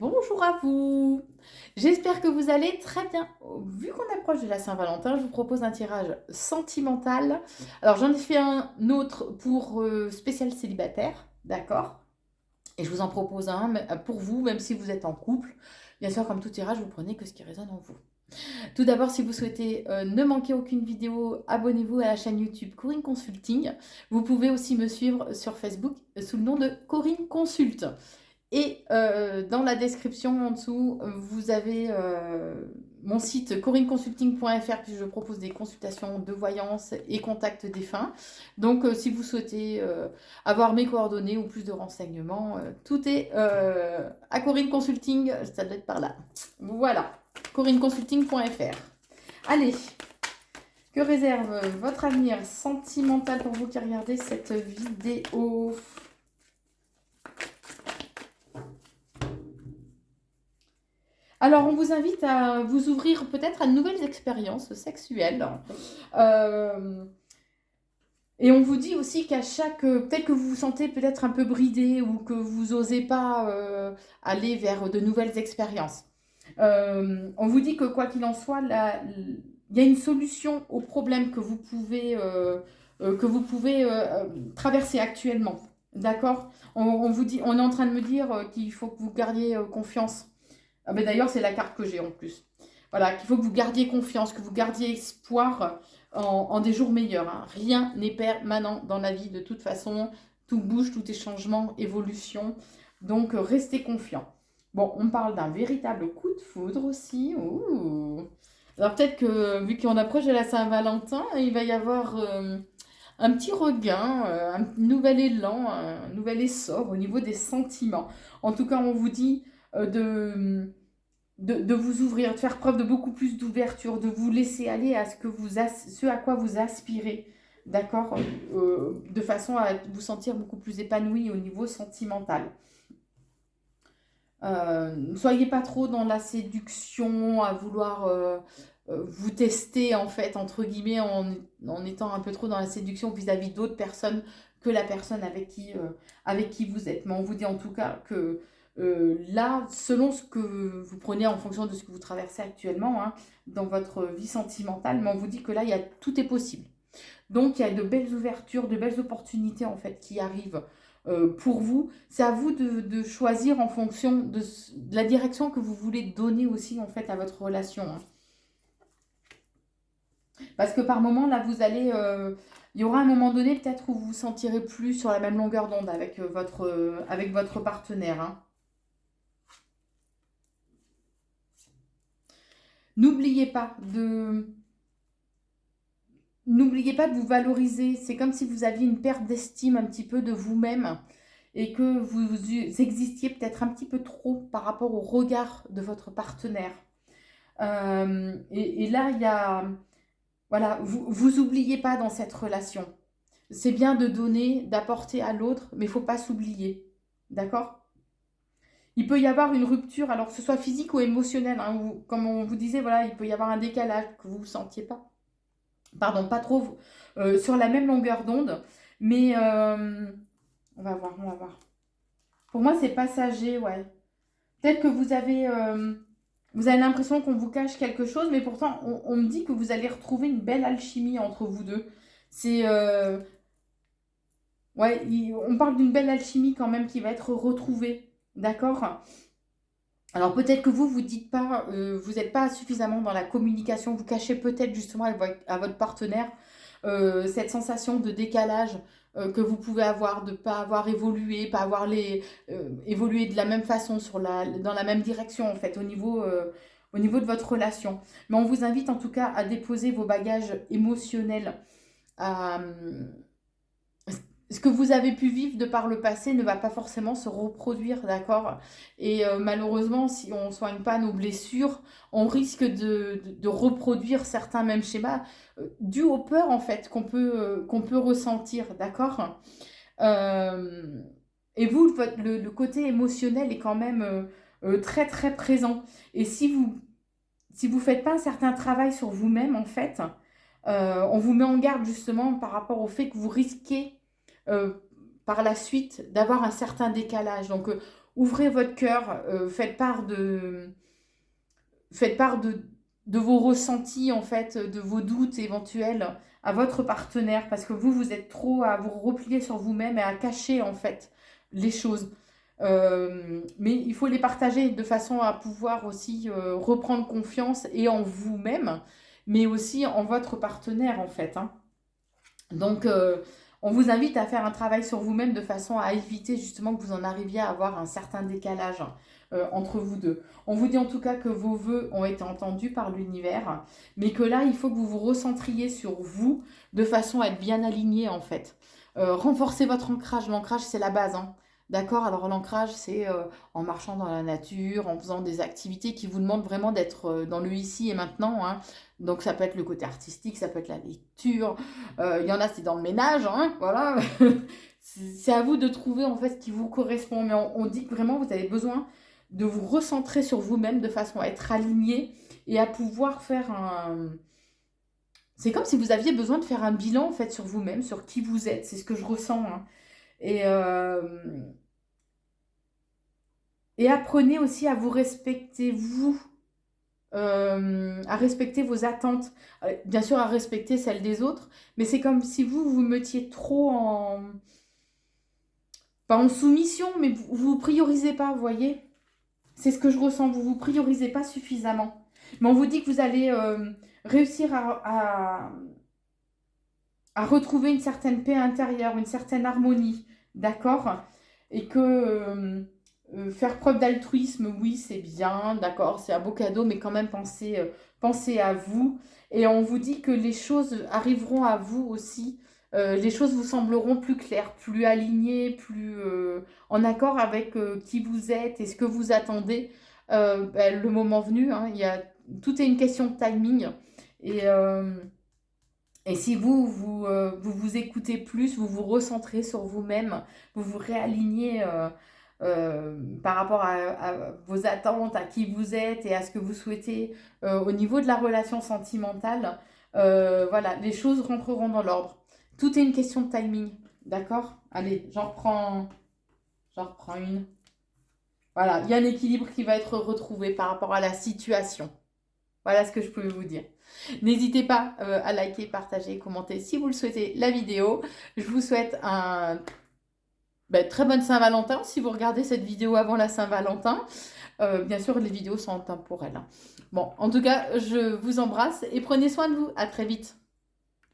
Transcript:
Bonjour à vous. J'espère que vous allez très bien. Vu qu'on approche de la Saint-Valentin, je vous propose un tirage sentimental. Alors j'en ai fait un autre pour spécial célibataire, d'accord? Et je vous en propose un pour vous, même si vous êtes en couple. Bien sûr, comme tout tirage, vous prenez que ce qui résonne en vous. Tout d'abord, si vous souhaitez ne manquer aucune vidéo, abonnez-vous à la chaîne YouTube Corinne Consulting. Vous pouvez aussi me suivre sur Facebook sous le nom de Corinne Consulte. Et dans la description en dessous, vous avez mon site corinneconsulting.fr puisque je propose des consultations de voyance et contact défunt. Donc si vous souhaitez avoir mes coordonnées ou plus de renseignements, tout est à Corinne Consulting, ça doit être par là. Voilà, corinneconsulting.fr. Allez, que réserve votre avenir sentimental pour vous qui regardez cette vidéo? Alors, on vous invite à vous ouvrir peut-être à de nouvelles expériences sexuelles. Euh, et on vous dit aussi qu'à chaque... peut-être que vous vous sentez peut-être un peu bridé ou que vous n'osez pas aller vers de nouvelles expériences. On vous dit que quoi qu'il en soit, il y a une solution au problème que vous pouvez traverser actuellement. D'accord? On vous dit, on est en train de me dire qu'il faut que vous gardiez confiance. Ah, mais d'ailleurs, c'est la carte que j'ai en plus. Voilà, qu'il faut que vous gardiez confiance, que vous gardiez espoir en des jours meilleurs, hein. Rien n'est permanent dans la vie de toute façon. Tout bouge, tout est changement, évolution. Donc, restez confiants. Bon, on parle d'un véritable coup de foudre aussi. Ouh. Alors peut-être que vu qu'on approche de la Saint-Valentin, il va y avoir un petit regain, un nouvel élan, un nouvel essor au niveau des sentiments. En tout cas, on vous dit de vous ouvrir, de faire preuve de beaucoup plus d'ouverture, de vous laisser aller à ce à quoi vous aspirez, d'accord, de façon à vous sentir beaucoup plus épanoui au niveau sentimental. Ne soyez pas trop dans la séduction, à vouloir vous tester, en fait, entre guillemets, en étant un peu trop dans la séduction vis-à-vis d'autres personnes que la personne avec qui vous êtes. Mais on vous dit en tout cas que là, selon ce que vous prenez en fonction de ce que vous traversez actuellement hein, dans votre vie sentimentale, mais on vous dit que là, tout est possible. Donc, il y a de belles ouvertures, de belles opportunités en fait qui arrivent pour vous. C'est à vous de choisir en fonction de la direction que vous voulez donner aussi en fait à votre relation, hein. Parce que par moment, là, il y aura un moment donné peut-être où vous vous sentirez plus sur la même longueur d'onde avec votre partenaire, hein. N'oubliez pas de... N'oubliez pas de vous valoriser. C'est comme si vous aviez une perte d'estime un petit peu de vous-même et que vous existiez peut-être un petit peu trop par rapport au regard de votre partenaire. Et là, il y a... Voilà, vous oubliez pas dans cette relation. C'est bien de donner, d'apporter à l'autre, mais il ne faut pas s'oublier. D'accord? Il peut y avoir une rupture, alors que ce soit physique ou émotionnelle, hein, comme on vous disait, voilà, il peut y avoir un décalage que vous ne sentiez pas. Pardon, pas trop sur la même longueur d'onde. Mais on va voir, on va voir. Pour moi, c'est passager, ouais. Peut-être que vous avez l'impression qu'on vous cache quelque chose, mais pourtant, on me dit que vous allez retrouver une belle alchimie entre vous deux. C'est... ouais, on parle d'une belle alchimie quand même qui va être retrouvée. D'accord? Alors peut-être que vous dites pas, vous n'êtes pas suffisamment dans la communication, vous cachez peut-être justement à votre partenaire cette sensation de décalage que vous pouvez avoir, de ne pas avoir évolué, pas avoir évolué de la même façon, dans la même direction en fait, au niveau de votre relation. Mais on vous invite en tout cas à déposer vos bagages émotionnels, à, ce que vous avez pu vivre de par le passé ne va pas forcément se reproduire, d'accord? Et malheureusement, si on ne soigne pas nos blessures, on risque de reproduire certains mêmes schémas dus aux peurs, en fait, qu'on peut ressentir, d'accord? Euh, et vous, le côté émotionnel est quand même très, très présent. Et si vous faites pas un certain travail sur vous-même, en fait, on vous met en garde justement par rapport au fait que vous risquez euh, par la suite d'avoir un certain décalage. Donc, ouvrez votre cœur, faites part de vos ressentis, en fait, de vos doutes éventuels à votre partenaire, parce que vous êtes trop à vous replier sur vous-même et à cacher, en fait, les choses. Mais il faut les partager de façon à pouvoir aussi reprendre confiance et en vous-même, mais aussi en votre partenaire, en fait, hein. Donc, on vous invite à faire un travail sur vous-même de façon à éviter justement que vous en arriviez à avoir un certain décalage entre vous deux. On vous dit en tout cas que vos vœux ont été entendus par l'univers, mais que là, il faut que vous vous recentriez sur vous de façon à être bien aligné en fait. Renforcez votre ancrage. L'ancrage, c'est la base, hein. D'accord? Alors l'ancrage, c'est en marchant dans la nature, en faisant des activités qui vous demandent vraiment d'être dans le ici et maintenant, hein. Donc ça peut être le côté artistique, ça peut être la lecture, il y en a, c'est dans le ménage, hein, voilà. C'est à vous de trouver en fait ce qui vous correspond. Mais on dit que vraiment vous avez besoin de vous recentrer sur vous-même de façon à être aligné et à pouvoir faire un... C'est comme si vous aviez besoin de faire un bilan en fait sur vous-même, sur qui vous êtes. C'est ce que je ressens, hein. Et, et apprenez aussi à vous respecter, vous. À respecter vos attentes, bien sûr à respecter celles des autres, mais c'est comme si vous mettiez trop en... pas en soumission, mais vous priorisez pas, vous voyez? C'est ce que je ressens, vous priorisez pas suffisamment. Mais on vous dit que vous allez réussir à retrouver une certaine paix intérieure, une certaine harmonie, d'accord? Et que faire preuve d'altruisme, oui, c'est bien, d'accord, c'est un beau cadeau, mais quand même pensez à vous. Et on vous dit que les choses arriveront à vous aussi. Les choses vous sembleront plus claires, plus alignées, plus en accord avec qui vous êtes et ce que vous attendez. Ben, le moment venu, hein, tout est une question de timing. Et, et si vous écoutez plus, vous vous recentrez sur vous-même, vous vous réalignez par rapport à vos attentes, à qui vous êtes et à ce que vous souhaitez au niveau de la relation sentimentale, voilà, les choses rentreront dans l'ordre. Tout est une question de timing, d'accord? Allez, j'en reprends une. Voilà, il y a un équilibre qui va être retrouvé par rapport à la situation. Voilà ce que je peux vous dire. N'hésitez pas à liker, partager, commenter si vous le souhaitez la vidéo. Je vous souhaite un très bonne Saint-Valentin si vous regardez cette vidéo avant la Saint-Valentin. Bien sûr, les vidéos sont intemporelles, hein. Bon, en tout cas, je vous embrasse et prenez soin de vous. À très vite.